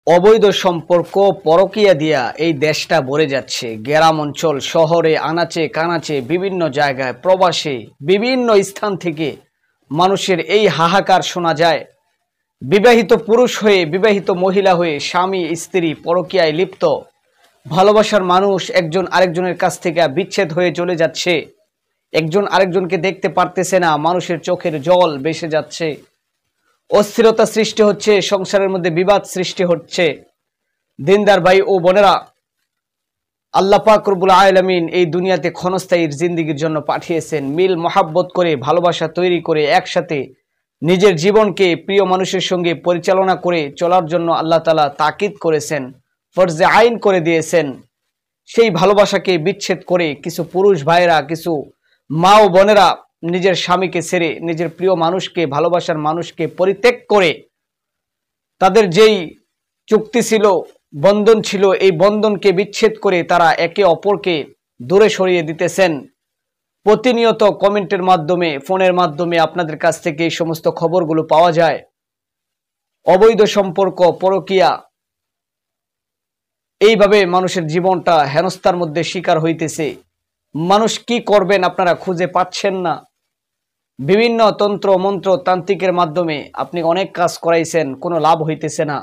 অবৈধ সম্পর্ক পরকীয়া দিয়া এই দেশটা ভরে যাচ্ছে। গ্রাম অঞ্চল, শহরে, আনাচে কানাচে, বিভিন্ন জায়গায়, প্রবাসে, বিভিন্ন স্থান থেকে মানুষের এই হাহাকার শোনা যায়। বিবাহিত পুরুষ হয়ে, বিবাহিত মহিলা হয়ে স্বামী স্ত্রী পরকীয়ায় লিপ্ত। ভালোবাসার মানুষ একজন আরেকজনের কাছ থেকে বিচ্ছেদ হয়ে চলে যাচ্ছে। একজন আরেকজনকে দেখতে পারতেছে না, মানুষের চোখের জল ভেসে যাচ্ছে। অস্থিরতা সৃষ্টি হচ্ছে, সংসারের মধ্যে বিবাদ সৃষ্টি হচ্ছে। দিনদার ভাই ও বোনেরা, আল্লাহ পাক রব্বুল আলামিন এই দুনিয়াতে ক্ষণস্থায়ী জিন্দেগির জন্য পাঠিয়েছেন। মিল মহাব্বত করে, ভালোবাসা তৈরি করে, একসাথে নিজের জীবনকে প্রিয় মানুষের সঙ্গে পরিচালনা করে চলার জন্য আল্লাহ তাআলা তাকিদ করেছেন, ফরজে আইন করে দিয়েছেন। সেই ভালোবাসাকে বিচ্ছেদ করে কিছু পুরুষ ভাইরা, কিছু মা ও বোনেরা নিজের স্বামীকে ছেড়ে, নিজের প্রিয় মানুষকে, ভালোবাসার মানুষকে পরিত্যাগ করে, তাদের যেই চুক্তি ছিল, বন্ধন ছিল, এই বন্ধনকে বিচ্ছেদ করে তারা একে অপরকে দূরে সরিয়ে দিতেছেন। প্রতিনিয়ত কমেন্টের মাধ্যমে, ফোনের মাধ্যমে আপনাদের কাছ থেকে এই সমস্ত খবরগুলো পাওয়া যায়। অবৈধ সম্পর্ক, পরকীয়া, এইভাবে মানুষের জীবনটা হেনস্থার মধ্যে শিকার হইতেছে। মানুষ কি করবেন আপনারা খুঁজে পাচ্ছেন না। বিভিন্ন তন্ত্র মন্ত্র তান্ত্রিকের মাধ্যমে আপনি অনেক কাজ করাইছেন, কোনো লাভ হইতেছে না।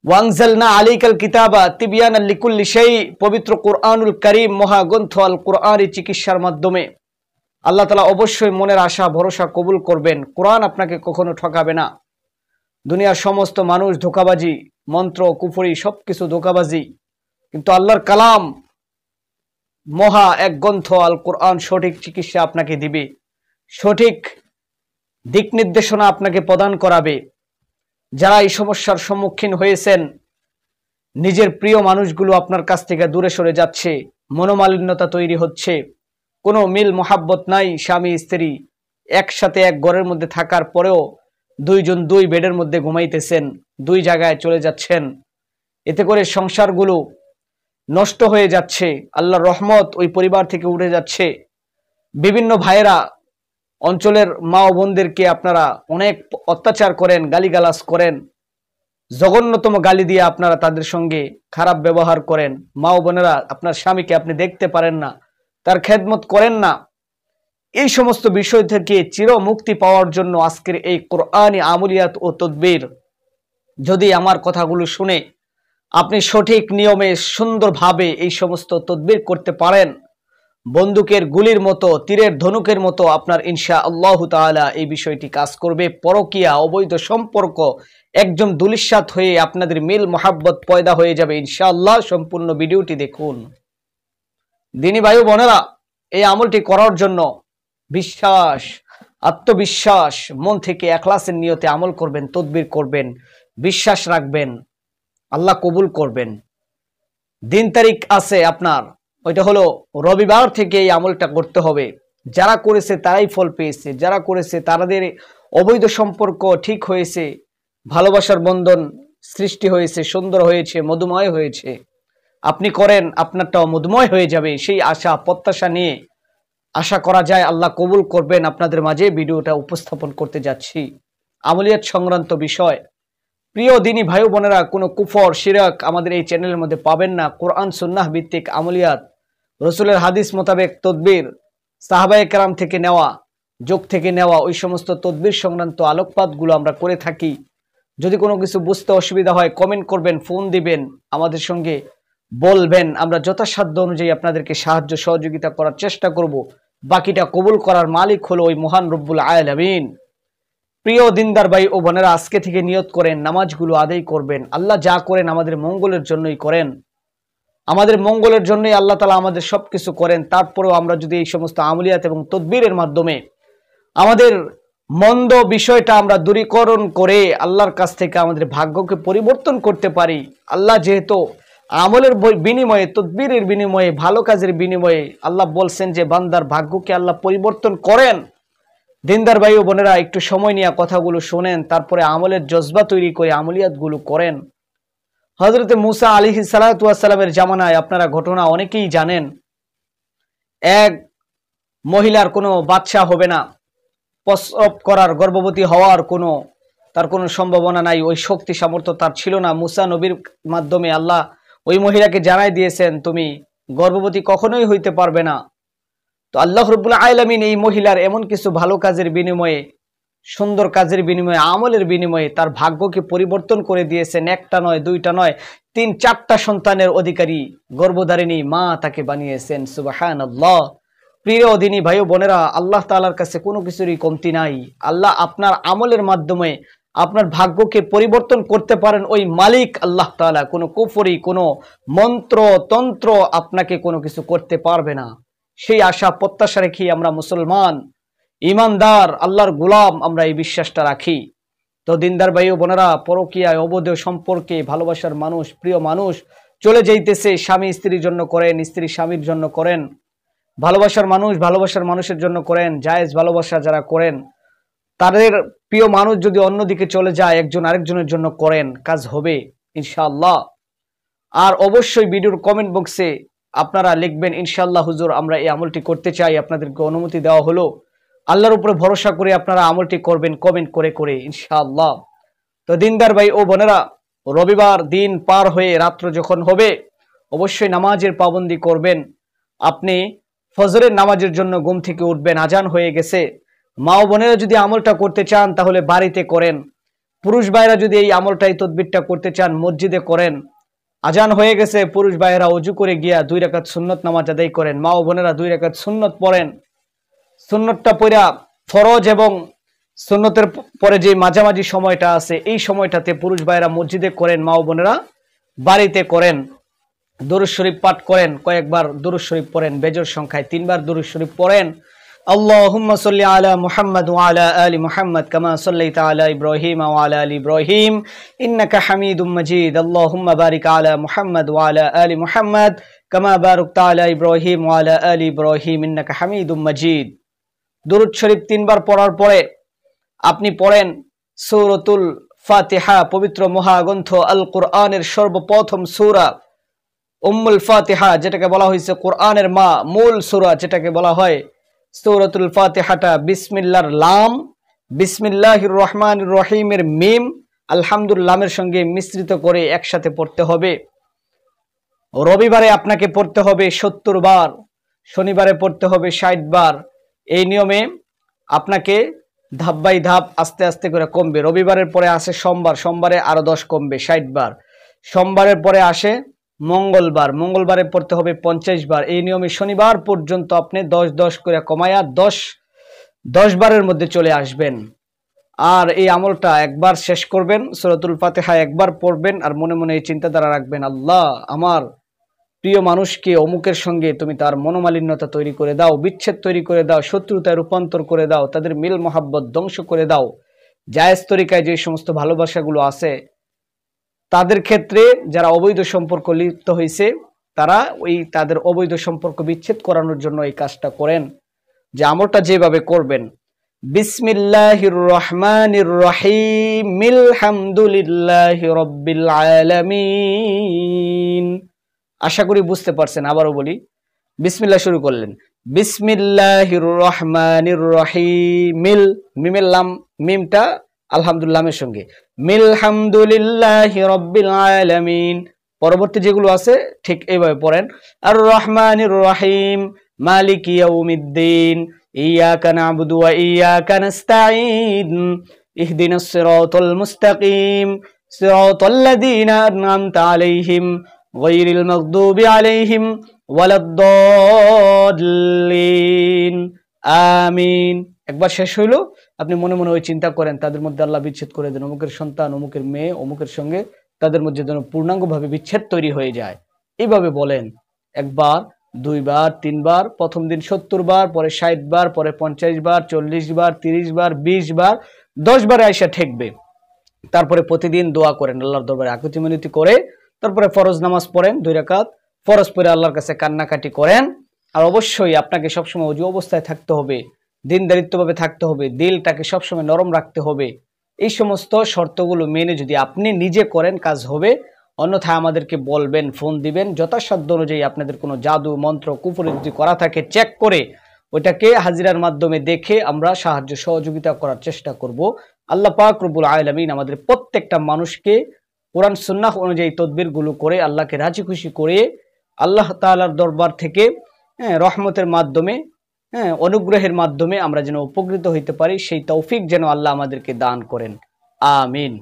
ওয়ানজালনা আলাইকাল কিতাবা তিবয়ানাল লিকুল্লি শাই, পবিত্র কোরআনুল কারীম মহাগ্রন্থ আল কোরআনের চিকিৎসার মাধ্যমে আল্লাহ তাআলা অবশ্যই মনের আশা ভরসা কবুল করবেন। কোরআন আপনাকে কখনো ঠকাবে না। দুনিয়ার সমস্ত মানুষ ধোঁকাবাজি, মন্ত্র কুফরি সবকিছু ধোঁকাবাজি, কিন্তু আল্লাহর কালাম মহা এক গ্রন্থ আল কোরআন সঠিক চিকিৎসা আপনাকে দিবে, সঠিক দিক নির্দেশনা আপনাকে প্রদান করাবে। যারা এই সমস্যার সম্মুখীন হয়েছেন, নিজের প্রিয় মানুষগুলো আপনার কাছ থেকে দূরে সরে যাচ্ছে, মনোমালিন্যতা তৈরি হচ্ছে, কোনো মিল মোহাব্বত নাই, স্বামী স্ত্রী একসাথে এক ঘরের মধ্যে থাকার পরেও দুইজন দুই বেডের মধ্যে ঘুমাইতেছেন, দুই জায়গায় চলে যাচ্ছেন। এতে করে সংসারগুলো নষ্ট হয়ে যাচ্ছে, আল্লাহর রহমত ওই পরিবার থেকে উঠে যাচ্ছে। বিভিন্ন ভাইয়েরা অঞ্চলের মা ও বোনদেরকে আপনারা অনেক অত্যাচার করেন, গালিগালাজ করেন, জঘন্যতম গালি দিয়ে আপনারা তাদের সঙ্গে খারাপ ব্যবহার করেন। মা ও বোনেরা, আপনার স্বামীকে আপনি দেখতে পারেন না, তার খেদমত করেন না। এই সমস্ত বিষয় থেকে চির মুক্তি পাওয়ার জন্য আজকের এই কোরআনি আমলিয়াত ও তদবির, যদি আমার কথাগুলো শুনে আপনি সঠিক নিয়মে সুন্দরভাবে এই সমস্ত তদবির করতে পারেন, বন্দুকের গুলির মতো, তীরের ধনুকের মতো আপনার ইনশাআল্লাহ তাআলা এই বিষয়টি কাজ করবে। পরকীয়া, অবৈধ সম্পর্ক একদম দুলিশাত হয়ে আপনাদের মিল মোহাব্বত পয়দা হয়ে যাবে ইনশাআল্লাহ। সম্পূর্ণ ভিডিওটি দেখুন। দিনী ভাই বোনেরা, এই আমলটি করার জন্য বিশ্বাস, আত্মবিশ্বাস, মন থেকে ইখলাসের নিয়তে আমল করবেন, তদবির করবেন, বিশ্বাস রাখবেন, আল্লাহ কবুল করবেন। দিন তারিখ আছে আপনার, ওইটা হলো রবিবার থেকে এই আমলটা করতে হবে। যারা করেছে তারাই ফল পেয়েছে, যারা করেছে তাদের অবৈধ সম্পর্ক ঠিক হয়েছে, ভালোবাসার বন্ধন সৃষ্টি হয়েছে, সুন্দর হয়েছে, মধুময় হয়েছে। আপনি করেন, আপনারটাও মধুময় হয়ে যাবে, সেই আশা প্রত্যাশা নিয়ে আশা করা যায় আল্লাহ কবুল করবেন। আপনাদের মাঝে ভিডিওটা উপস্থাপন করতে যাচ্ছি আমলিয়াত সংক্রান্ত বিষয়। প্রিয় দিনী ভাই বোনেরা, কোনো কুফর শিরক আমাদের এই চ্যানেলের মধ্যে পাবেন না। কোরআন সুন্নাহ ভিত্তিক আমলিয়াত, রসুলের হাদিস মোতাবেক তদবির, সাহাবায়ে কেরাম থেকে নেওয়া, যোগ থেকে নেওয়া ওই সমস্ত তদবির সংক্রান্ত আলোকপাতগুলো আমরা করে থাকি। যদি কোনো কিছু বুঝতে অসুবিধা হয় কমেন্ট করবেন, ফোন দিবেন, আমাদের সঙ্গে বলবেন, আমরা যথাসাধ্য অনুযায়ী আপনাদেরকে সাহায্য সহযোগিতা করার চেষ্টা করব। বাকিটা কবুল করার মালিক হলো ওই মহান রব্বুল আলামিন। প্রিয় দিনদার ভাই ও বোনেরা, আজকে থেকে নিয়ত করেন নামাজগুলো আদায় করবেন। আল্লাহ যা করেন আমাদের মঙ্গলের জন্যই করেন, আমাদের মঙ্গলের জন্যই আল্লাহ তাআলা আমাদের সবকিছু করেন। তারপরেও আমরা যদি এই সমস্ত আমলিয়াত এবং তদবিরের মাধ্যমে আমাদের মন্দ বিষয়টা আমরা দূরীকরণ করে আল্লাহর কাছ থেকে আমাদের ভাগ্যকে পরিবর্তন করতে পারি। আল্লাহ যেহেতু আমলের বিনিময়ে, তদবিরের বিনিময়ে, ভালো কাজের বিনিময়ে আল্লাহ বলছেন যে বান্দার ভাগ্যকে আল্লাহ পরিবর্তন করেন। দিনদার ভাই ও বোনেরা, একটু সময় নিয়ে কথাগুলো শোনেন, তারপরে আমলের জজবা তৈরি করে আমলিয়াতগুলো করেন। হযরতে মুসা আলাইহিস সালাতু ওয়াস সালামের জামানায় আপনারা ঘটনা অনেকেই জানেন। এক মহিলার কোনো বাচ্চা হবে না, প্রসব করার, গর্ভবতী হওয়ার কোনো তার কোনো সম্ভাবনা নাই, ওই শক্তি সামর্থ্য তার ছিল না। মুসা নবীর মাধ্যমে আল্লাহ ওই মহিলাকে জানাই দিয়েছেন তুমি গর্ভবতী কখনোই হইতে পারবে না। তো আল্লাহ রাব্বুল আলামিন এই মহিলার এমন কিছু ভালো কাজের বিনিময়ে, সুন্দর কাজের বিনিময়ে, আমলের বিনিময়ে তার ভাগ্যকে পরিবর্তন করে দিয়েছেন। একটা নয়, দুইটা নয়, 3-4টা সন্তানের অধিকারী গর্ভধারিণী মা তাকে বানিয়েছেন। সুবহানাল্লাহ। প্রিয় দিনী ভাই ও বোনেরা, আল্লাহ তাআলার কাছে কোনো কিছুরই কমতি নাই। আল্লাহ আপনার আমলের মাধ্যমে আপনার ভাগ্যকে পরিবর্তন করতে পারেন ওই মালিক আল্লাহ তাআলা। কোনো কুফরি, কোনো মন্ত্র তন্ত্র আপনাকে কোনো কিছু করতে পারবে না। সেই আশা প্রত্যাশা রেখে আমরা মুসলমান, ইমানদার, আল্লাহর গোলাম, আমরা এই বিশ্বাসটা রাখি। তো দিনদার ভাই ও বোনেরা, পরকীয়ায় অবৈধ সম্পর্কে ভালোবাসার মানুষ, প্রিয় মানুষ চলে যাইতেছে। স্বামী স্ত্রীর জন্য করেন, স্ত্রী স্বামীর জন্য করেন, ভালোবাসার মানুষ ভালোবাসার মানুষের জন্য করেন। জায়েজ ভালোবাসা যারা করেন, তাদের প্রিয় মানুষ যদি অন্যদিকে চলে যায়, একজন আরেকজনের জন্য করেন, কাজ হবে ইনশাআল্লাহ। আর অবশ্যই ভিডিওর কমেন্ট বক্সে আপনারা লিখবেন ইনশাআল্লাহ হুজুর আমরা এই আমলটি করতে চাই, আপনাদেরকে অনুমতি দেওয়া হলো। আল্লাহর উপরে ভরসা করে আপনারা আমলটি করবেন কমেন্ট করে করে ইনশাআল্লাহ। তো দিনদার ভাই ও বোনেরা, রবিবার দিন পার হয়ে রাত্র যখন হবে, অবশ্যই নামাজের পাবন্দি করবেন। আপনি ফজরের নামাজের জন্য ঘুম থেকে উঠবেন, আজান হয়ে গেছে। মা ও বোনেরা যদি আমলটা করতে চান তাহলে বাড়িতে করেন। পুরুষ ভাইরা যদি এই আমলটা, এই তদবিরটা করতে চান মসজিদে করেন। আজান হয়ে গেছে, পুরুষ ভাইয়েরা ওযু করে গিয়া 2 রাকাত সুন্নত নামাজ আদায় করেন। মা ও বোনেরা 2 রাকাত সুন্নত পড়েন। সুন্নতটা পড়া ফরজ, এবং সুন্নতের পরে যে মাঝামাঝি সময়টা আছে এই সময়টাতে পুরুষ ভাইয়েরা মসজিদে করেন, মা ও বোনেরা বাড়িতে করেন। দুরূদ শরীফ পাঠ করেন, কয়েকবার দুরূদ শরীফ পড়েন, বেজোড় সংখ্যায় 3 বার দুরূদ শরীফ পড়েন। আল্লাহুম্মা সাল্লি আলা মুহাম্মাদ ওয়া আলা আলি মুহাম্মাদ কামা সাল্লাইতা আলা ইব্রাহিম ওয়া আলা আলি ইব্রাহিম ইন্নাকা হামিদুম মাজিদ। আল্লাহুম্মা বারিক আলা মুহাম্মাদ ওয়া আলা আলি মুহাম্মাদ কামা বারাকতা আলা ইব্রাহিম ওয়া আলা আলি ইব্রাহিম ইন্নাকা হামিদুম মাজিদ। দুরূদ শরীফ 3 বার পড়ার পরে আপনি পড়েন সূরাতুল ফাতিহা, পবিত্র মহাগ্রন্থ আল কোরআনের সর্বপ্রথম সূরা উম্মুল ফাতিহা, যেটাকে বলা হয়েছে কোরআনের মা, মূল সূরা যেটাকে বলা হয়। সূরাতুল ফাতিহাটা বিসমিল্লাহর লাম, বিসমিল্লাহির রহমানির রহিমের মিম, আলহামদুলিল্লাহের সঙ্গে মিশ্রিত করে একসাথে পড়তে হবে। রবিবারে আপনাকে পড়তে হবে 70 বার, শনিবারে পড়তে হবে 60 বার। এই নিয়মে আপনাকে ধাপ বাই ধাপ আস্তে আস্তে করে কমবে। রবিবারের পরে আসে সোমবার, সোমবারে আরো 10 কমবে 60 বার। সোমবারের পরে আসে মঙ্গলবার, মঙ্গলবারে পড়তে হবে 50 বার। এই নিয়মে শনিবার পর্যন্ত আপনি 10 করে কমায়া 10 বারের মধ্যে চলে আসবেন। আর এই আমলটা একবার শেষ করবেন, সূরাতুল ফাতিহা একবার পড়বেন, আর মনে মনে এই চিন্তাধারা রাখবেন, আল্লাহ আমার প্রিয় মানুষকে অমুকের সঙ্গে তুমি তার মনোমালিন্যতা তৈরি করে দাও, বিচ্ছেদ তৈরি করে দাও, শত্রুতায় রূপান্তর করে দাও, তাদের মিল মহাব্বত ধ্বংস করে দাও। জায়েজ তরিকায় যে সমস্ত ভালোবাসাগুলো আছে, তাদের ক্ষেত্রে যারা অবৈধ সম্পর্ক লিপ্ত হয়েছে, তারা ওই তাদের অবৈধ সম্পর্ক বিচ্ছেদ করানোর জন্য এই কাজটা করেন। যে আমলটা যেভাবে করবেন, বিসমিল্লাহির রহমানির রহিম আলহামদুলিল্লাহি রাব্বিল আলামিন। আশা করি বুঝতে পারছেন। আবারও বলি, বিসমিল্লাহ শুরু করলেন, বিসমিল্লাহির রহমানির রহিম, মিমের লাম, মিমটা আলহামদুলিল্লাহের সঙ্গে, মিলহামদুলিল্লাহি রাব্বিল আলামিন। পরবর্তী যেগুলো আছে ঠিক এইভাবে পড়েন, আর রহমানির রহিম মালিকি ইয়াউমিদ্দিন ইয়াকা না'বুদু ওয়া ইয়াকা নাস্তাঈন ইহদিনাস সিরাতাল মুস্তাকিম সিরাতাল লাযীনা আন'আমতা আলাইহিম গায়রিল মাগদুবি আলাইহিম ওয়ালাদ-দাল্লিন আমিন। একবার শেষ হইল, আপনি মনে মনে ওই চিন্তা করেন তাদের মধ্যে আল্লাহ বিচ্ছেদ করে দেন, অমুকের সন্তান, অমুকের মেয়ে, অমুকের সঙ্গে তাদের মধ্যে যেন পূর্ণাঙ্গভাবে বিচ্ছেদ তৈরি হয়ে যায়। এইভাবে বলেন 1 বার, 2 বার, 3 বার, প্রথম দিন 70 বার, পরে 60 বার, পরে 50 বার, 40 বার, 30 বার, 20 বার, 10 বারে আয়সা ঠেকবে। তারপরে প্রতিদিন দোয়া করেন, আল্লাহর দরবারে আকুতি মিনতি করে, তারপরে ফরজ নামাজ পড়েন 2 রাকাত, ফরজ পড়ে আল্লাহর কাছে কান্নাকাটি করেন। আর অবশ্যই আপনাকে সবসময় ওযু অবস্থায় থাকতে হবে, দিনদারিত্বভাবে থাকতে হবে, দিলটাকে সবসময় নরম রাখতে হবে। এই সমস্ত শর্তগুলো মেনে যদি আপনি নিজে করেন কাজ হবে। অন্যথায় আমাদেরকে বলবেন, ফোন দিবেন, যথাসাধ্য অনুযায়ী আপনাদের কোনো জাদু মন্ত্র কুফরি যদি করা থাকে চেক করে ওইটাকে হাজিরার মাধ্যমে দেখে আমরা সাহায্য সহযোগিতা করার চেষ্টা করব। আল্লাহ পাক রব্বুল আলামিন আমাদের প্রত্যেকটা মানুষকে কোরআন সুন্নাহ অনুযায়ী তদবিরগুলো করে আল্লাহকে রাজি খুশি করে আল্লাহ তাআলার দরবার থেকে রহমতের মাধ্যমে অনুগ্রহের মাধ্যমে আমরা যেন উপকৃত হইতে পারি, সেই তৌফিক যেন আল্লাহ আমাদেরকে দান করেন। আমিন।